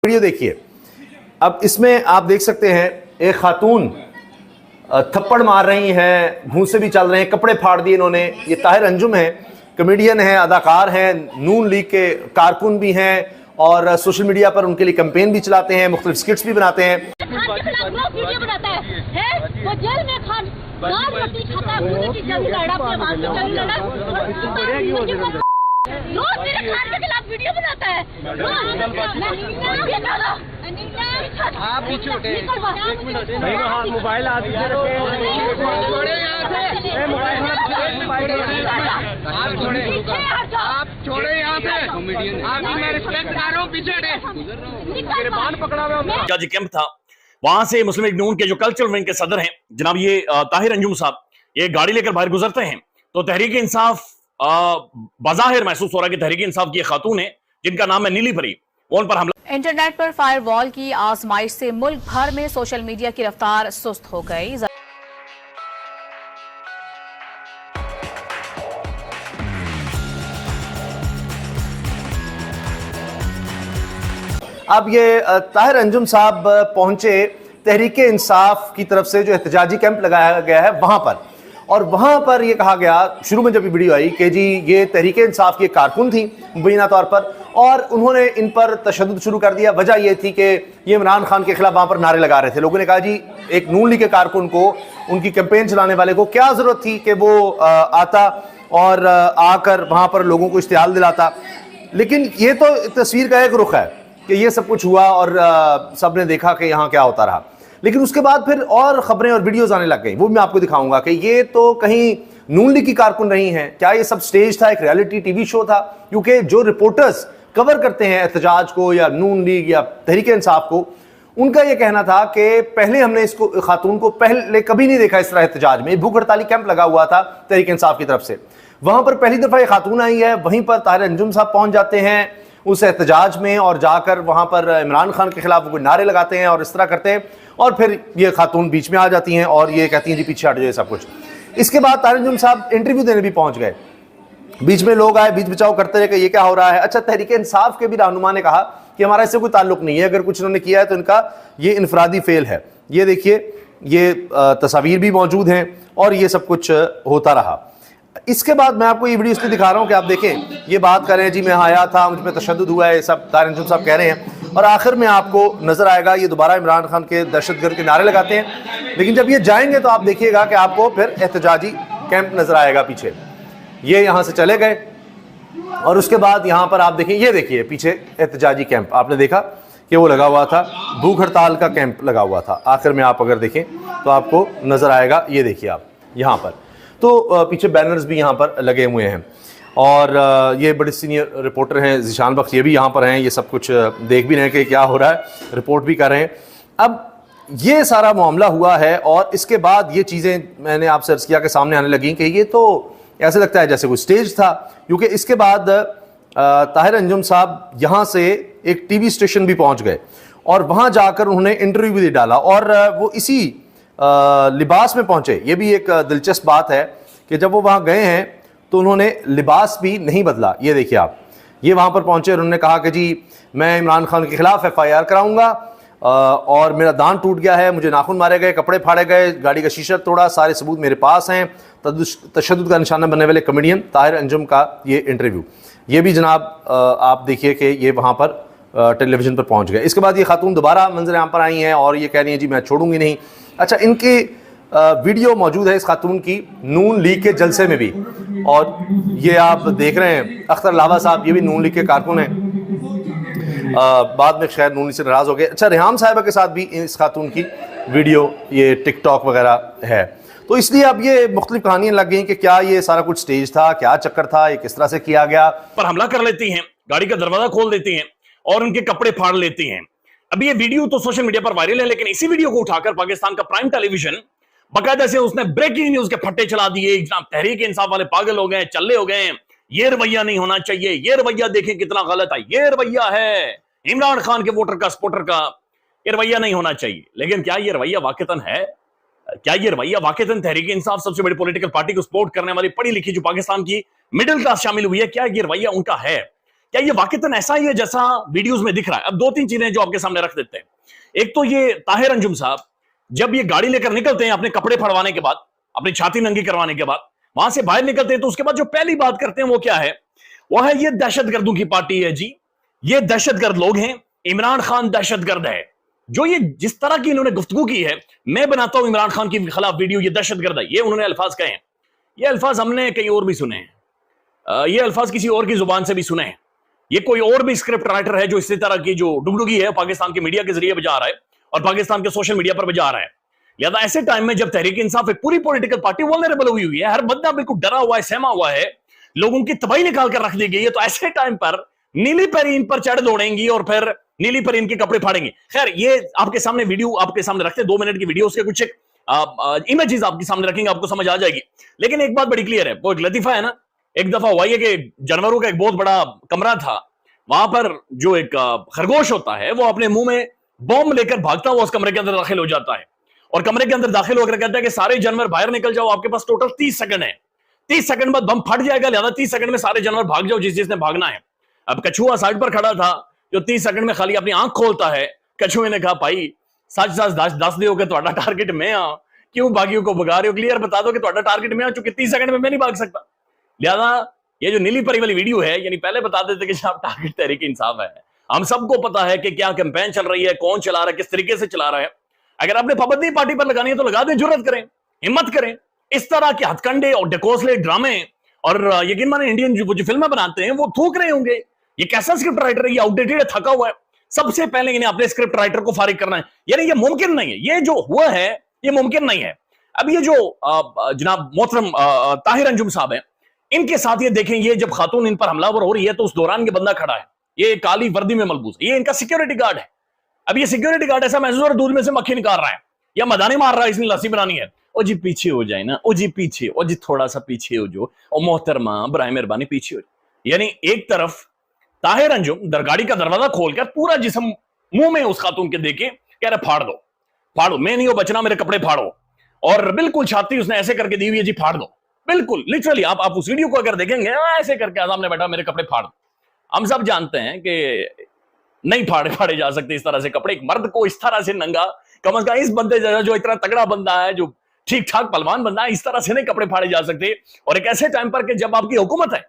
Video देखिए। अब इसमें आप देख सकते हैं एक खातून थप्पड़ मार रही हैं, भूसे भी चल रहे हैं, कपड़े फाड़ दिए इन्होंने। ये ताहिर अंजुम है, कॉमेडियन है, अदाकार हैं, नून लीग के कारकुन भी हैं और सोशल मीडिया पर उनके लिए कैंपेन भी चलाते हैं, मुख्तलिफ स्किट्स भी बनाते हैं। वीडियो बनाता है। आप पीछे हटे, मोबाइल आप छोड़े यहाँ से। आपकी मैं रिस्पेक्ट कर रहा हूँ, पीछे हटे। पकड़ा हुआ जो कैंप था वहां से मुस्लिम लीग नून के जो कल्चरल विंग के सदर हैं जनाब ये ताहिर अंजुम साहब, ये गाड़ी लेकर बाहर गुजरते हैं तो तहरीक इंसाफ बाज़ाहिर महसूस हो रहा है कि तहरीक इंसाफ की एक खातून है जिनका नाम है नीली परी, उन पर हमला। इंटरनेट पर फायरवॉल की आजमाइश से मुल्क भर में सोशल मीडिया की रफ्तार सुस्त हो गई। अब ये ताहिर अंजुम साहब पहुंचे तहरीक इंसाफ की तरफ से जो एहतजाजी कैंप लगाया गया है वहां पर, और वहां पर ये कहा गया शुरू में जब ये वीडियो आई कि जी ये तहरीक इंसाफ की एक कारकुन थी मुबैना तौर पर, और उन्होंने इन पर तशद्दुद शुरू कर दिया। वजह ये थी कि ये इमरान खान के खिलाफ वहां पर नारे लगा रहे थे। लोगों ने कहा जी एक नून लीग के कारकुन को, उनकी कैंपेन चलाने वाले को क्या जरूरत थी कि वो आता और आकर वहां पर लोगों को इश्तिहाल दिलाता। लेकिन ये तो तस्वीर का एक रुख है कि ये सब कुछ हुआ और सबने देखा कि यहाँ क्या होता रहा। लेकिन उसके बाद फिर और खबरें और वीडियोस आने लग गई, वो मैं आपको दिखाऊंगा कि ये तो कहीं नून लीग की कारकुन रही हैं। क्या ये सब स्टेज था, एक रियलिटी टीवी शो था? क्योंकि जो रिपोर्टर्स कवर करते हैं एहतजाज को या नून लीग या तहरीक इंसाफ को, उनका यह कहना था कि पहले हमने इसको खातून को पहले कभी नहीं देखा इस तरह एहतजाज में। भूख हड़ताली कैंप लगा हुआ था तहरीक इंसाफ की तरफ से, वहां पर पहली दफा ये खातून आई है। वहीं पर ताहिर अंजुम साहब पहुंच जाते हैं उस एहतजाज में और जाकर वहां पर इमरान खान के खिलाफ कोई नारे लगाते हैं और इस तरह करते हैं, और फिर ये खातून बीच में आ जाती हैं और ये कहती हैं जी पीछे हट जाइए सब कुछ। इसके बाद ताहिर अंजुम साहब इंटरव्यू देने भी पहुंच गए, बीच में लोग आए, बीच बचाव करते रहे कि ये क्या हो रहा है। अच्छा, तहरीक इंसाफ के भी रहनुमा ने कहा कि हमारा इससे कोई ताल्लुक नहीं है, अगर कुछ इन्होंने किया है तो इनका ये इनफरादी फेल है। ये देखिए, ये तस्वीर भी मौजूद हैं और ये सब कुछ होता रहा। इसके बाद मैं आपको ये वीडियो इसलिए दिखा रहा हूँ कि आप देखें, ये बात कर रहे हैं जी मैं आया था, मुझ पर तशद्दुद हुआ है, ये सब ताहिर अंजुम साहब कह रहे हैं। और आखिर में आपको नजर आएगा ये दोबारा इमरान खान के दहशतगर्द के नारे लगाते हैं। लेकिन जब ये जाएंगे तो आप देखिएगा कि आपको फिर एहतजाजी कैंप नजर आएगा पीछे। ये यहाँ से चले गए और उसके बाद यहाँ पर आप देखें, ये देखिए पीछे एहतजाजी कैंप आपने देखा कि वो लगा हुआ था, भूख हड़ताल का कैंप लगा हुआ था। आखिर में आप अगर देखें तो आपको नजर आएगा, ये देखिए आप यहाँ पर, तो पीछे बैनर्स भी यहाँ पर लगे हुए हैं। और ये बड़े सीनियर रिपोर्टर हैं ज़ीशान बख्श, ये भी यहाँ पर हैं, ये सब कुछ देख भी रहे हैं कि क्या हो रहा है, रिपोर्ट भी कर रहे हैं। अब ये सारा मामला हुआ है और इसके बाद ये चीज़ें मैंने आपसे अर्ज़ किया कि सामने आने लगी कि ये तो ऐसे लगता है जैसे कोई स्टेज था। क्योंकि इसके बाद ताहिर अंजुम साहब यहाँ से एक टीवी स्टेशन भी पहुँच गए और वहाँ जाकर उन्होंने इंटरव्यू भी डाला और वो इसी लिबास में पहुँचे। ये भी एक दिलचस्प बात है कि जब वो वहाँ गए हैं तो उन्होंने लिबास भी नहीं बदला। ये देखिए आप, ये वहाँ पर पहुँचे और उन्होंने कहा कि जी मैं इमरान खान के खिलाफ FIR कराऊंगा और मेरा दांत टूट गया है, मुझे नाखून मारे गए, कपड़े फाड़े गए, गाड़ी का शीशा तोड़ा, सारे सबूत मेरे पास हैं। तशद्दुद का निशाना बनने वाले कॉमेडियन ताहिर अंजुम का ये इंटरव्यू, ये भी जनाब आप देखिए कि ये वहाँ पर टेलीविज़न पर पहुँच गए। इसके बाद ये खातून दोबारा मंजर आम पर आई हैं और ये कह रही हैं जी मैं छोड़ूंगी नहीं। अच्छा, इनकी वीडियो मौजूद है इस खातून की नून लीग के जलसे में भी, और ये आप देख रहे हैं अख्तर लावा साहब, ये भी नून लीग के कारकुन हैं, बाद में शायद नून लीग से नाराज़ हो गए। अच्छा, रेहाम साहिबा के साथ भी इस खातून की वीडियो ये टिकटॉक वगैरह है। तो इसलिए अब ये मुख्तलिफ कहानियां लग गई कि क्या ये सारा कुछ स्टेज था, क्या चक्कर था, ये किस तरह से किया गया। पर हमला कर लेती हैं, गाड़ी का दरवाजा खोल देती हैं और उनके कपड़े फाड़ लेती हैं। अभी ये वीडियो तो सोशल मीडिया पर वायरल है, लेकिन इसी वीडियो को उठाकर पाकिस्तान का प्राइम टेलीविजन बाकायदा से उसने ब्रेकिंग न्यूज के फट्टे चला दिए। जनाब तहरीक इंसाफ वाले पागल हो गए, चल्ले हो गए, ये रवैया नहीं होना चाहिए, ये रवैया देखें कितना गलत है, ये रवैया है इमरान खान के वोटर का, सपोर्टर का, ये रवैया नहीं होना चाहिए। लेकिन क्या ये रवैया वाकईतन है? क्या ये रवैया वाकईतन तहरीक इंसाफ सबसे बड़ी पॉलिटिकल पार्टी को सपोर्ट करने वाली पढ़ी लिखी जो पाकिस्तान की मिडिल क्लास शामिल हुई है, क्या ये रवैया उनका है? क्या ये वाकईतन ऐसा ही है जैसा वीडियोस में दिख रहा है? अब दो तीन चीजें जो आपके सामने रख देते हैं। एक तो ये ताहिर अंजुम साहब जब ये गाड़ी लेकर निकलते हैं अपने कपड़े फड़वाने के बाद, अपनी छाती नंगी करवाने के बाद, वहां से बाहर निकलते हैं तो उसके बाद जो पहली बात करते हैं वो क्या है? वो है ये दहशतगर्दों की पार्टी है जी, ये दहशतगर्द लोग हैं, इमरान खान दहशतगर्द है। जो ये जिस तरह की इन्होंने गुफ्तगू की है, मैं बनाता हूं इमरान खान के खिलाफ वीडियो, ये दहशतगर्द है, ये उन्होंने अल्फाज कहे हैं। ये अल्फाज हमने कहीं और भी सुने हैं, ये अल्फाज किसी और की जुबान से भी सुने हैं। ये कोई और भी स्क्रिप्ट राइटर है जो इसी तरह की जो डुगडुगी है पाकिस्तान के मीडिया के जरिए बजा रहा है और पाकिस्तान के सोशल मीडिया पर बजा रहा है। लिहाजा ऐसे टाइम में जब तहरीक इंसाफ एक पूरी पॉलिटिकल पार्टी वल्नरेबल हुई है, हर बंदा बिल्कुल डरा हुआ है, सहमा हुआ है, लोगों की तबाही निकाल कर रख दी गई है, तो ऐसे टाइम पर नीली परी इन पर चढ़ दौड़ेंगी और फिर नीली परी इनके कपड़े फाड़ेंगे। खैर, ये आपके सामने वीडियो आपके सामने रखते 2 मिनट की वीडियो, उसके कुछ इमेजेस आपके सामने रखेंगे, आपको समझ आ जाएगी। लेकिन एक बात बड़ी क्लियर है, वो एक लतीफा है ना, एक दफा हुआ है कि जानवरों का एक बहुत बड़ा कमरा था, वहां पर जो एक खरगोश होता है वो अपने मुंह में बॉम्ब लेकर भागता हुआ उस कमरे के अंदर दाखिल हो जाता है और कमरे के अंदर दाखिल होकर कहता है कि सारे जानवर बाहर निकल जाओ, आपके पास टोटल 30 सेकंड है, 30 सेकंड बाद बम फट जाएगा, लिहाजा 30 सेकंड में सारे जानवर भाग जाओ जिसने भागना है। अब कछुआ साइड पर खड़ा था जो 30 सेकंड में खाली अपनी आंख खोलता है। कछुए ने कहा, भाई सच सच दस दियो कि तुम्हारा टारगेट मैं आ, क्यों बागियों को भगा रहे हो, क्लियर बता दो कि तुम्हारा टारगेट मैं आ, चूंकि 30 सेकंड में मैं नहीं भाग सकता। लिहाजा ये जो नीली परी वाली वीडियो है, यानी पहले बता देते कि आप टारगेट तहरीक इंसाफ है। हम सबको पता है कि क्या कैंपेन चल रही है, कौन चला रहा है, किस तरीके से चला रहा है। अगर आपने पाबंदी पार्टी पर लगानी है तो लगा दें, जुर्रत करें, हिम्मत करें। इस तरह के हथकंडे और डकोसले ड्रामे और यकीन माने इंडियन जो फिल्में बनाते हैं वो थूक रहे होंगे। ये कैसा स्क्रिप्ट राइटर है, ये आउटडेटेड है, थका हुआ है। सबसे पहले इन्हें अपने स्क्रिप्ट राइटर को फारिग करना है, यानी ये मुमकिन नहीं है, ये जो हुआ है ये मुमकिन नहीं है। अब ये जो जनाब मोहतरम ताहिर अंजुम साहब है, इनके साथ ये देखें, ये जब खातून इन पर हमलावर हो रही है तो उस दौरान ये बंदा खड़ा है, ये काली वर्दी में मलबूस है, ये इनका सिक्योरिटी गार्ड है। अब ये सिक्योरिटी गार्ड ऐसा महसूस हो रहा है दूध में से मक्खी निकाल रहा है या मदाने मार रहा है, इसने लस्सी बनानी है। ओ जी पीछे हो जाए ना, ओ जी पीछे, ओ जी थोड़ा सा पीछे हो जो, ओ मोहतरमा बराए मेहरबानी पीछे हो जाए। यानी एक तरफ ताहिर अंजुम गाड़ी का दरवाजा खोलकर पूरा जिस्म मुंह में उस खातून के देके कह रहे फाड़ दो, फाड़ो, मैं नहीं हो बचना, मेरे कपड़े फाड़ो, और बिल्कुल छाती उसने ऐसे करके दी हुई है जी, फाड़ दो, बिल्कुल लिटरली। आप उस वीडियो को अगर देखेंगे ऐसे करके सामने बैठा, मेरे कपड़े फाड़ दो। हम सब जानते हैं कि नहीं फाड़े जा सकते इस तरह से कपड़े, एक मर्द को इस तरह से नंगा, कम से कम इस बंदे जैसा जो इतना तगड़ा बंदा है, जो ठीक ठाक पहलवान बंदा है, इस तरह से नहीं कपड़े फाड़े जा सकते। और एक ऐसे टाइम पर कि जब आपकी हुकूमत है,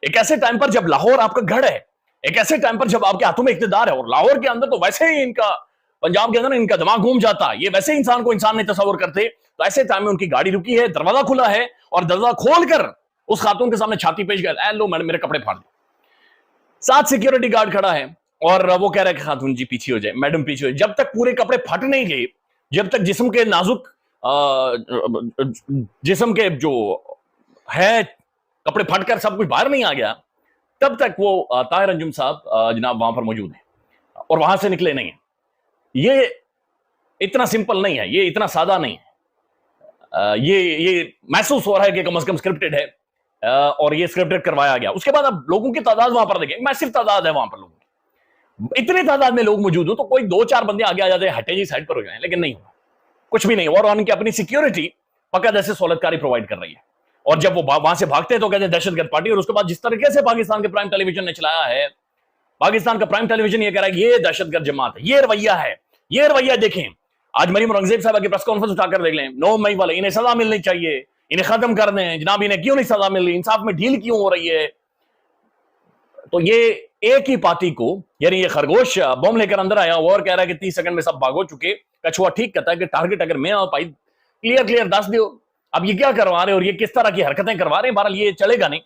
एक ऐसे टाइम पर जब लाहौर आपका गढ़ है, एक ऐसे टाइम पर जब आपके हाथों में इख्तिदार है, और लाहौर के अंदर तो वैसे ही इनका, पंजाब के अंदर इनका दिमाग घूम जाता, ये वैसे इंसान को इंसान नहीं तस्वर करते। तो ऐसे टाइम में उनकी गाड़ी रुकी है, दरवाजा खुला है, और दरवाजा खोलकर उस खातून के सामने छाती पेश कर, लो मैडम मेरे कपड़े फाड़ दो। साथ सिक्योरिटी गार्ड खड़ा है और वो कह रहा है कि खातून जी पीछे हो जाए, मैडम पीछे हो जाए। जब तक पूरे कपड़े फट नहीं गए, जब तक जिस्म के नाजुक जिस्म के जो है कपड़े फटकर सब कुछ बाहर नहीं आ गया, तब तक वो ताहिर अंजुम साहब जनाब वहां पर मौजूद हैं और वहां से निकले नहीं है। ये इतना सिंपल नहीं है, ये इतना सादा नहीं है। ये महसूस हो रहा है कि कम से कम स्क्रिप्टेड है, और ये स्क्रिप्टेड करवाया गया। उसके बाद अब लोगों की तादाद वहां पर देखें, मैसिव तादाद है वहां पर लोगों की, इतने तादाद में लोग मौजूद हो तो कोई 2-4 बंदे आगे आ जाते हैं, हटे जी साइड पर हो जाए, लेकिन नहीं हुआ, कुछ भी नहीं। और उनकी अपनी सिक्योरिटी बाकायदा से सहूलतकारी प्रोवाइड कर रही है, और जब वो वहां से भागते हैं तो कहते हैं दहशतगर्द पार्टी। और उसके बाद जिस तरीके से पाकिस्तान के प्राइम टेलीविजन ने चलाया है, पाकिस्तान का प्राइम टेलीविजन ये कह रहा है ये दहशतगर्द जमात है, ये रवैया है, ये रवैया देखें। आज मरीम औरंगजेब साहब की प्रेस कॉन्फ्रेंस उठाकर देख लें, 9 मई वाले, इन्हें सजा मिलनी चाहिए, इन्हें खत्म कर दें जनाब, इन्हें क्यों नहीं सजा मिल रही, इंसाफ में ढील क्यों हो रही है। तो ये एक ही पार्टी को, यानी ये खरगोश बम लेकर अंदर आया और कह रहा है कि 30 सेकंड में सब भागो चुके। कछुआ ठीक कहता है कि टारगेट अगर मैं भाई क्लियर दस दो, अब ये क्या करवा रहे हो और ये किस तरह की हरकतें करवा रहे हैं, बहरहाल ये चलेगा नहीं।